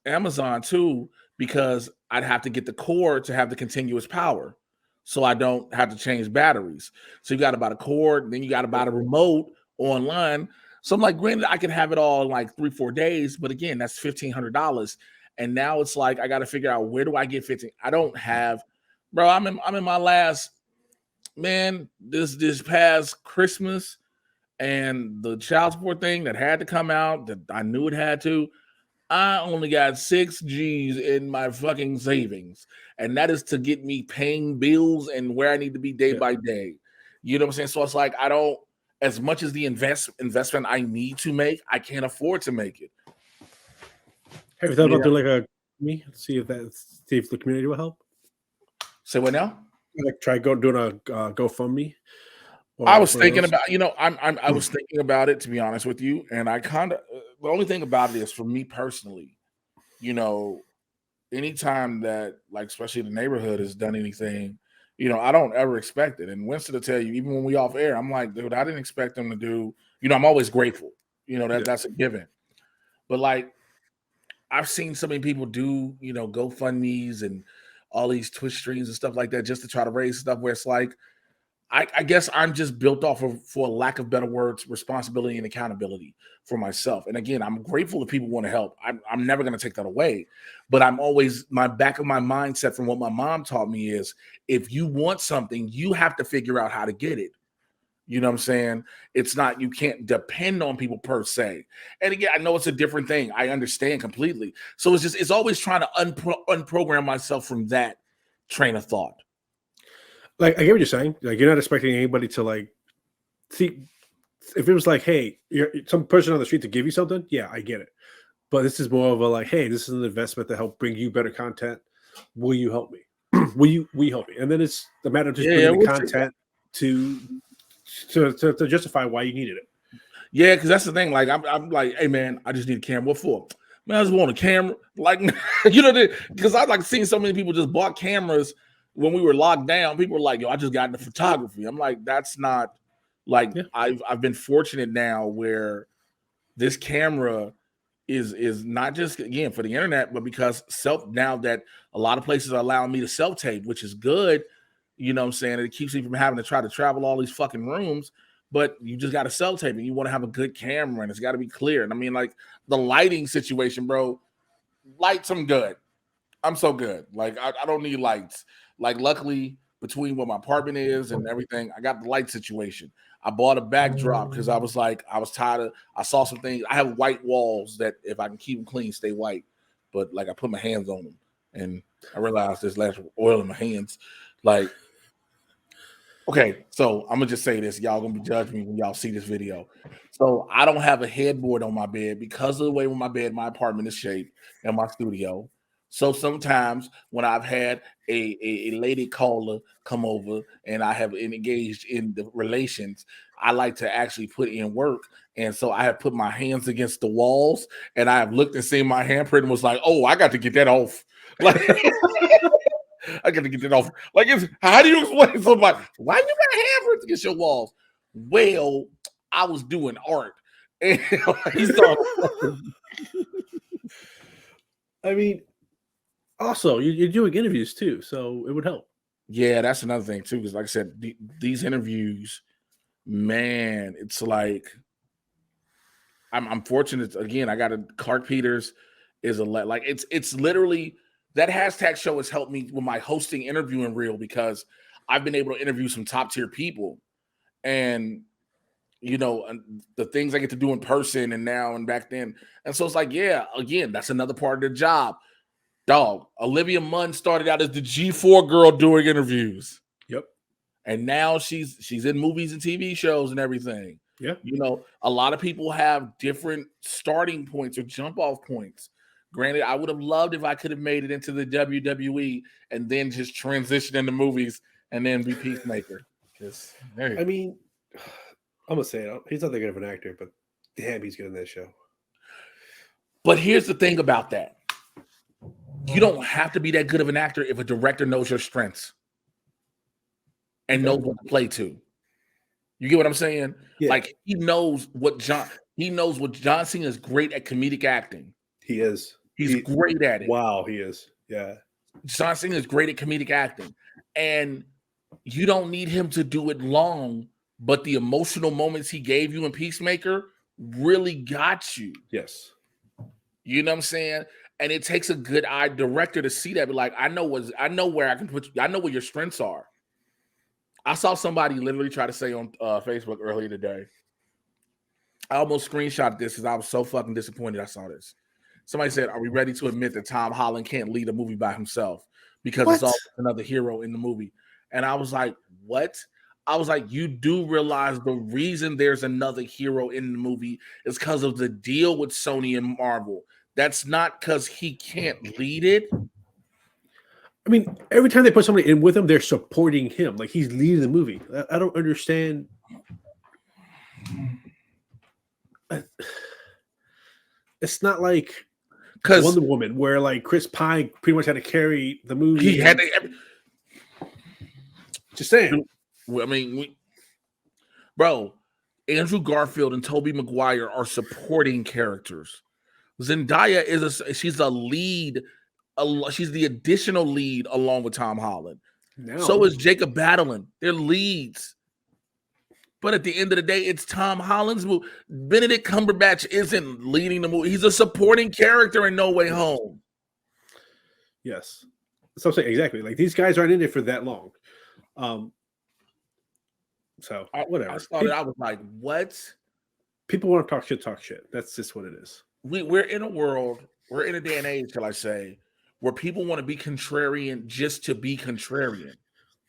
Amazon too, because I'd have to get the cord to have the continuous power. So I don't have to change batteries. So you got to buy the cord, then you got to buy the remote online. So I'm like, granted, I can have it all in like 3-4 days, but again, that's $1,500. And now it's like I got to figure out where do I get 15. I don't have, bro. I'm in my last man. This past Christmas and the child support thing that had to come out that I knew it had to. I only got 6 G's in my fucking savings, and that is to get me paying bills and where I need to be day by day. You know what I'm saying? So it's like I don't, as much as the investment I need to make, I can't afford to make it. Have you thought about doing like see if the community will help? Say what now? Like try doing a GoFundMe. I was thinking about, I was thinking about it, to be honest with you, and I kind of the only thing about it is for me personally, anytime that like especially the neighborhood has done anything, I don't ever expect it. And Winston to tell you, even when we off air, I'm like, dude, I didn't expect them to do. I'm always grateful. That's a given. But like, I've seen so many people do, GoFundMe's and all these Twitch streams and stuff like that just to try to raise stuff where it's like. I guess I'm just built off of, for lack of better words, responsibility and accountability for myself. And again, I'm grateful that people want to help. I'm never going to take that away. But I'm always, my back of my mindset from what my mom taught me is if you want something, you have to figure out how to get it. You know what I'm saying? It's not, you can't depend on people per se. And again, I know it's a different thing. I understand completely. So it's always trying to unprogram myself from that train of thought. Like I get what you're saying. Like you're not expecting anybody to like see if it was like, hey, you're some person on the street to give you something. Yeah, I get it. But this is more of a like, hey, this is an investment to help bring you better content. Will you help me? will you help me? And then it's the matter of just bringing the content to justify why you needed it. Yeah, because that's the thing. Like I'm like, hey man, I just need a camera. What for? Man, I just want a camera. Like because I've like seen so many people just bought cameras when we were locked down. People were like, yo, I just got into photography. I'm like, that's not like I've been fortunate now where this camera is not just again for the internet, but because now that a lot of places are allowing me to self-tape, which is good. You know what I'm saying? It keeps me from having to try to travel all these fucking rooms. But you just got to self-tape and you want to have a good camera and it's got to be clear. And I mean, like the lighting situation, bro, lights, I'm good. I'm so good. Like I don't need lights. Like luckily between what my apartment is and everything, I got the light situation. I bought a backdrop because I was tired of, I saw some things. I have white walls that if I can keep them clean, stay white. But like I put my hands on them and I realized there's less oil in my hands. Like, okay, so I'm gonna just say this. Y'all gonna be judging me when y'all see this video. So I don't have a headboard on my bed because of the way my apartment is shaped and my studio. So sometimes when I've had a lady caller come over and I have engaged in the relations, I like to actually put in work. And so I have put my hands against the walls and I have looked and seen my handprint and was like, oh, I got to get that off. Like I got to get that off. Like, how do you explain to somebody why you got handprints against your walls? Well, I was doing art. And he saw. I mean, also you're doing interviews too, so it would help. Yeah, that's another thing too. Because, like I said, these interviews, man, it's like I'm fortunate. Again, I got a Clark Peters is like it's literally that hashtag show has helped me with my hosting interviewing reel because I've been able to interview some top tier people, and the things I get to do in person and now and back then, and so it's like, yeah, again, that's another part of the job. Dog, Olivia Munn started out as the G4 girl doing interviews. Yep. And now she's in movies and TV shows and everything. Yeah. A lot of people have different starting points or jump off points. Granted, I would have loved if I could have made it into the WWE and then just transition into movies and then be Peacemaker. I mean, I'm gonna say it. He's not that good of an actor, but damn, he's good in that show. But here's the thing about that. You don't have to be that good of an actor if a director knows your strengths and knows what to play to. You get what I'm saying? Yeah. Like he knows what John Cena is great at comedic acting. He is. He's great at it. Wow, he is. Yeah. John Cena is great at comedic acting. And you don't need him to do it long, but the emotional moments he gave you in Peacemaker really got you. Yes. You know what I'm saying? And it takes a good eye director to see that. But like, I know where I can put you. I know where your strengths are. I saw somebody literally try to say on Facebook earlier today. I almost screenshot this because I was so fucking disappointed I saw this. Somebody said, are we ready to admit that Tom Holland can't lead a movie by himself because it's always another hero in the movie? And I was like, what? I was like, you do realize the reason there's another hero in the movie is because of the deal with Sony and Marvel. That's not because he can't lead it. I mean, every time they put somebody in with him, they're supporting him. Like he's leading the movie. I don't understand. It's not like Wonder Woman, where like Chris Pine pretty much had to carry the movie. He had to. Just saying. I mean, bro, Andrew Garfield and Tobey Maguire are supporting characters. Zendaya she's a lead. She's the additional lead along with Tom Holland. No. So is Jacob Batalon. They're leads. But at the end of the day, it's Tom Holland's movie. Benedict Cumberbatch isn't leading the movie. He's a supporting character in No Way Home. Yes. So I'm saying exactly. Like these guys aren't in it for that long. So whatever. I was like, what? People want to talk shit. That's just what it is. We're in a world, we're in a day and age, shall I say, where people want to be contrarian just to be contrarian.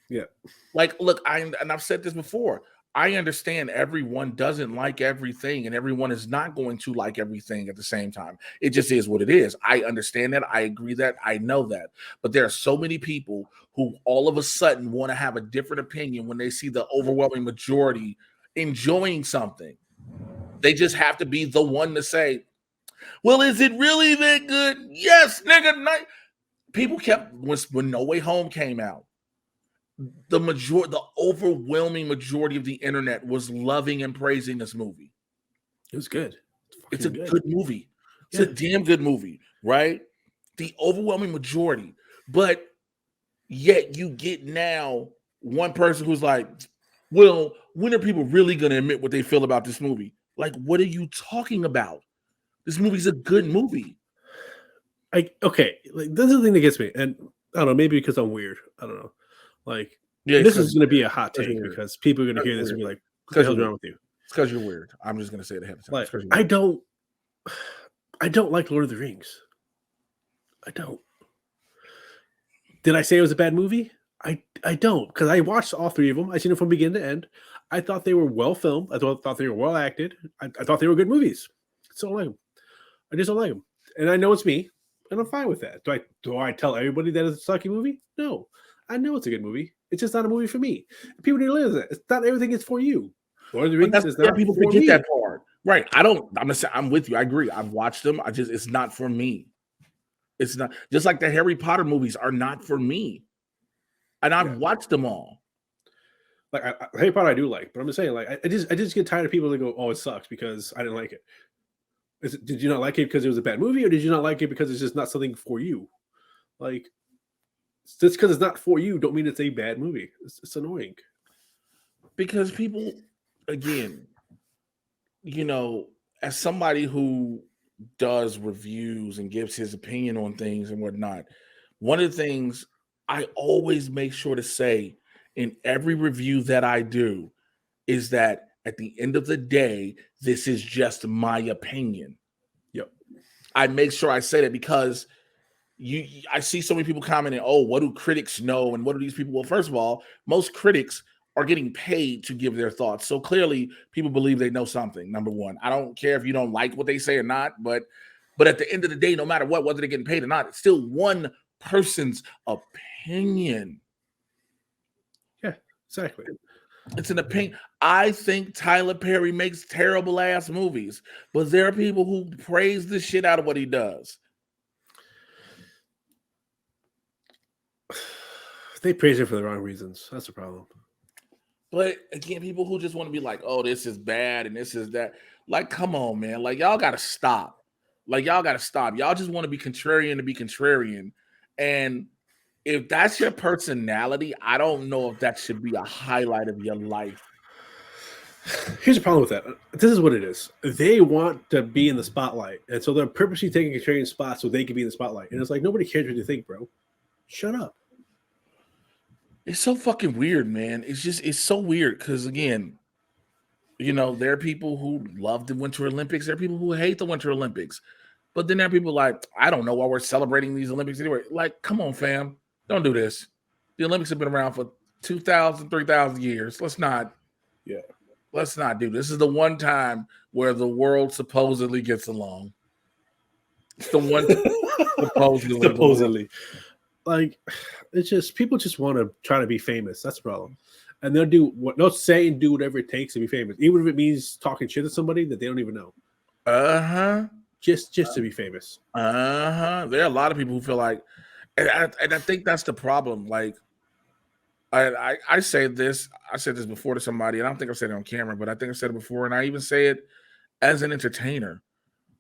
Yeah. Like, look, I've said this before. I understand everyone doesn't like everything and everyone is not going to like everything at the same time. It just is what it is. I understand that. I agree that. I know that. But there are so many people who all of a sudden want to have a different opinion when they see the overwhelming majority enjoying something. They just have to be the one to say, well, is it really that good? Yes, nigga. People kept, when No Way Home came out, the overwhelming majority of the internet was loving and praising this movie. It was good. It's a good movie. It's a damn good movie, right? The overwhelming majority. But yet you get now one person who's like, well, when are people really going to admit what they feel about this movie? Like, what are you talking about? This movie's a good movie. Okay, like this is the thing that gets me, and I don't know, maybe because I'm weird. I don't know. Like, this is going to be a hot take because people are going to hear this and be like, "What the hell's wrong with you?" It's because you're weird. I'm just going to say it ahead of time. Like, I don't like Lord of the Rings. I don't. Did I say it was a bad movie? I don't, because I watched all three of them. I seen them from beginning to end. I thought they were well filmed. I thought they were well acted. I thought they were good movies. I just don't like them. And I know it's me. and I'm fine with that. Do I tell everybody that it's a sucky movie? No, I know it's a good movie. It's just not a movie for me. People need to realize that it's not everything is for you. Lord of the But Rings that's is yeah, not people for forget me. that part. Right. I'm with you. I agree. I've watched them. It's not for me. It's not just like the Harry Potter movies are not for me. And I've watched them all. Like Harry Potter, I do like, but I'm just saying, like, I just get tired of people that go, "Oh, it sucks" because I didn't like it. Did you not like it because it was a bad movie, or did you not like it because it's just not something for you? Like, just because it's not for you, don't mean it's a bad movie. It's annoying. Because people, again, as somebody who does reviews and gives his opinion on things and whatnot, one of the things I always make sure to say in every review that I do is that at the end of the day, this is just my opinion. Yep. I make sure I say that because I see so many people commenting, "Oh, what do critics know and what do these people?" Well, first of all, most critics are getting paid to give their thoughts. So clearly people believe they know something. Number one, I don't care if you don't like what they say or not, but at the end of the day, no matter what, whether they're getting paid or not, it's still one person's opinion. Yeah, exactly. It's an opinion. I think Tyler Perry makes terrible ass movies, but there are people who praise the shit out of what he does. They praise it for the wrong reasons. That's the problem. But again, people who just want to be like, "Oh, this is bad and this is that." Like, come on, man. Like, y'all got to stop. Y'all just want to be contrarian to be contrarian. And if that's your personality, I don't know if that should be a highlight of your life. Here's the problem with that. This is what it is. They want to be in the spotlight, and so they're purposely taking contrarian spots so they can be in the spotlight. And it's like, nobody cares what you think, bro. Shut up. It's so fucking weird, man. It's so weird because, again, there are people who love the Winter Olympics. There are people who hate the Winter Olympics. But then there are people like, I don't know why we're celebrating these Olympics anyway. Like, come on, fam. Don't do this. The Olympics have been around for 2,000, 3,000 years. Let's not do this. This is the one time where the world supposedly gets along. It's the one supposedly. Like, it's just people just want to try to be famous. That's the problem. And they'll say and do whatever it takes to be famous, even if it means talking shit to somebody that they don't even know. Just to be famous. There are a lot of people who feel like, and I think that's the problem. Like, I say this. I said this before to somebody, and I don't think I've said it on camera, but I think I said it before, and I even say it as an entertainer.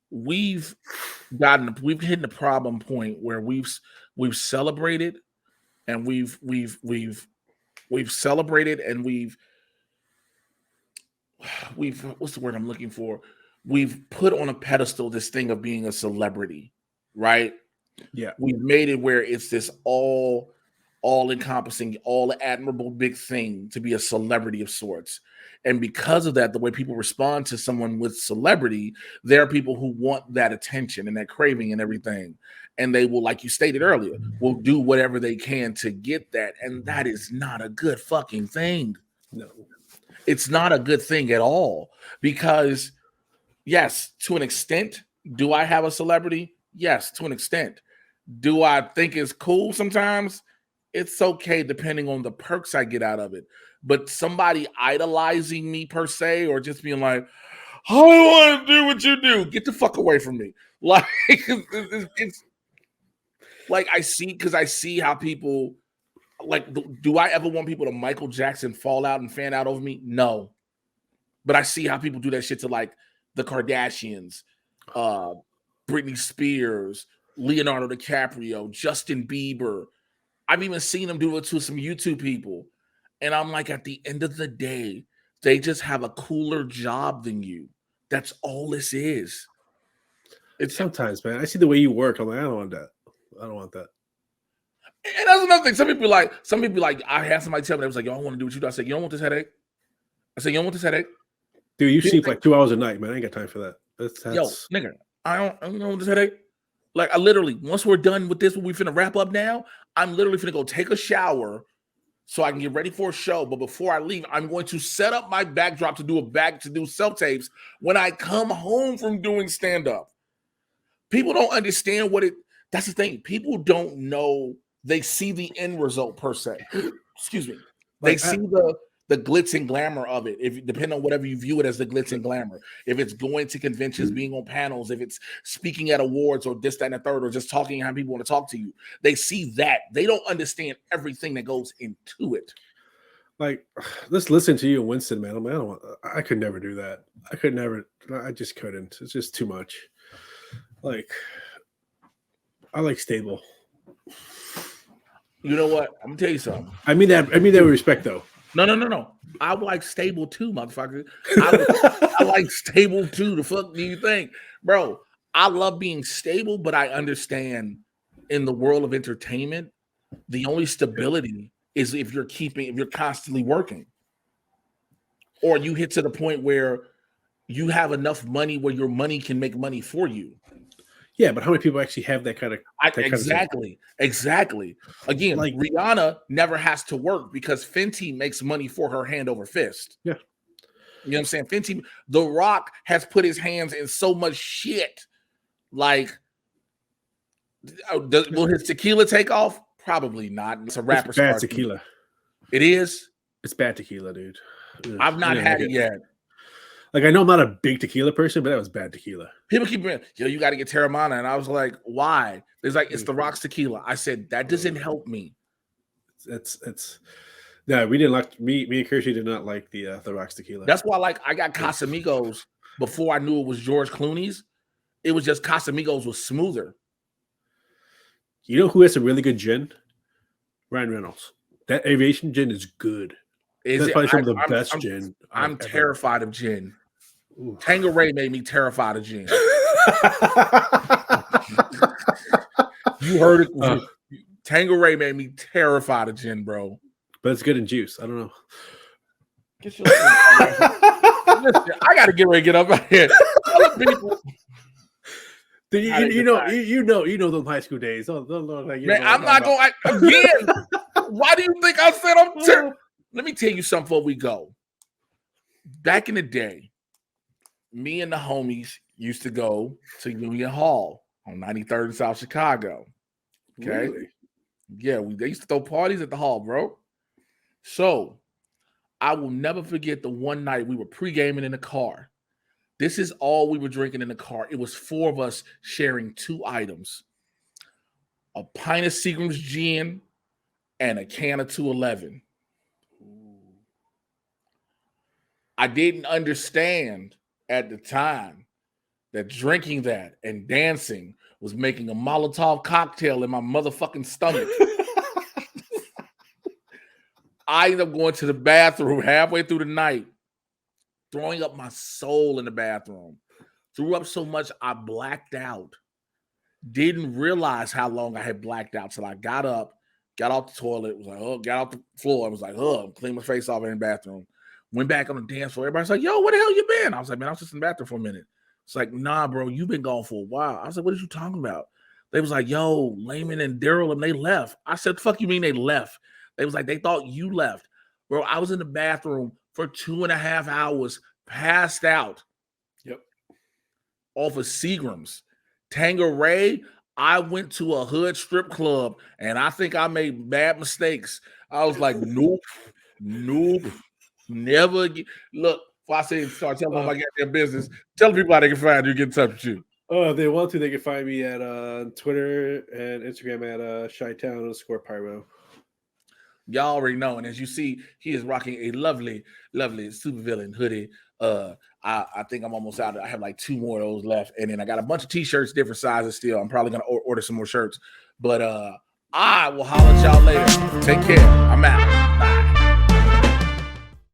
We've hit the problem point where we've celebrated, and we've celebrated, and we've what's the word I'm looking for? We've put on a pedestal this thing of being a celebrity, right? Yeah. We've made it where it's this all encompassing, all admirable big thing to be a celebrity of sorts. And because of that, the way people respond to someone with celebrity, there are people who want that attention and that craving and everything. And they will, like you stated earlier, will do whatever they can to get that. And that is not a good fucking thing. No. It's not a good thing at all. Because, yes, to an extent, do I have a celebrity? Yes, to an extent. Do I think it's cool sometimes? It's okay depending on the perks I get out of it. But somebody idolizing me per se, or just being like, I want to do what you do, get the fuck away from me. Like, it's like I see how people, like, do I ever want people to Michael Jackson fall out and fan out over me? No. But I see how people do that shit to, like, the Kardashians, Britney Spears, Leonardo DiCaprio, Justin Bieber. I've even seen them do it to some YouTube people. And I'm like, at the end of the day, they just have a cooler job than you. That's all this is. It's sometimes, man. I see the way you work. I'm like, I don't want that. I don't want that. And that's another thing. Some people like, I had somebody tell me, I was like, yo, I want to do what you do. I said, you don't want this headache? I said, you don't want this headache? Dude, you sleep like 2 hours a night, man. I ain't got time for that. That's... Yo, nigga, I don't want this headache. Like, I literally, once we're done with this, when we finna wrap up now, I'm literally finna go take a shower so I can get ready for a show. But before I leave, I'm going to set up my backdrop to do self-tapes when I come home from doing stand-up. People don't understand That's the thing. People don't know. They see the end result per se. Excuse me. They see the glitz and glamour of it. If depending on whatever you view it as the glitz and glamour. If it's going to conventions, being on panels, if it's speaking at awards or this, that, and the third, or just talking how people want to talk to you, they see that. They don't understand everything that goes into it. Like, let's listen to you and Winston, man. I could never do that. I just couldn't. It's just too much. Like, I like stable. You know what? I'm gonna tell you something. I mean that with respect, though. No. I like stable too, motherfucker. I like stable too. The fuck do you think, bro? I love being stable, but I understand in the world of entertainment, the only stability is if you're constantly working, or you hit to the point where you have enough money where your money can make money for you. Yeah, but how many people actually have that kind of? Exactly. Again, like Rihanna never has to work because Fenty makes money for her hand over fist. Yeah, you know what I'm saying. Fenty, The Rock has put his hands in so much shit. Like, will his tequila take off? Probably not. It's a rapper. It's bad tequila. It is. It's bad tequila, dude. I've not had it yet. Like, I know I'm not a big tequila person, but that was bad tequila. People keep saying, yo, you got to get Terramana. And I was like, why? It's like, it's The Rock's tequila. I said, that doesn't help me. No, we didn't like, me and Kirsty did not like the Rock's tequila. That's why, like, I got Casamigos before I knew it was George Clooney's. It was just Casamigos was smoother. You know who has a really good gin? Ryan Reynolds. That aviation gin is good. That's probably some of the best gin. I'm terrified of gin. Ooh. Tanqueray made me terrified of gin. You heard it. Tanqueray made me terrified of gin, bro. But it's good in juice. I don't know. Listen, I got to get ready to get up out here. You know those high school days. Man, I'm not going again. Why do you think I said I'm terrible? Let me tell you something before we go. Back in the day, me and the homies used to go to Union Hall on 93rd in South Chicago. Okay. Really? Yeah, they used to throw parties at the hall, bro. So I will never forget the one night we were pre-gaming in the car. This is all we were drinking in the car. It was 4 of us sharing 2 items: a pint of Seagram's gin and a can of 211. I didn't understand at the time that drinking that and dancing was making a Molotov cocktail in my motherfucking stomach. I ended up going to the bathroom halfway through the night, throwing up my soul in the bathroom. Threw up so much I blacked out. Didn't realize how long I had blacked out till I got up, got off the toilet, was like, oh, got off the floor. I was like, oh, clean my face off in the bathroom. Went back on the dance floor. Everybody's like, yo, where the hell you been? I was like, man, I was just in the bathroom for a minute. It's like, nah, bro, you've been gone for a while. I was like, what are you talking about? They was like, yo, Layman and Daryl, and they left. I said, the fuck you mean they left? They was like, they thought you left. Bro, I was in the bathroom for 2.5 hours, passed out. Yep. Off of Seagram's. Tanqueray, I went to a hood strip club, and I think I made bad mistakes. I was like, nope, never again. Look, if I say start telling them about their business, tell people how they can find you, get in touch with you. Oh, if they want to, they can find me at Twitter and Instagram at Chi-Town_Pyro. Y'all already know, and as you see, he is rocking a lovely, lovely supervillain hoodie. I think I'm almost out. I have like 2 more of those left, and then I got a bunch of t-shirts, different sizes still. I'm probably gonna order some more shirts, but I will holler at y'all later. Take care. I'm out. Bye.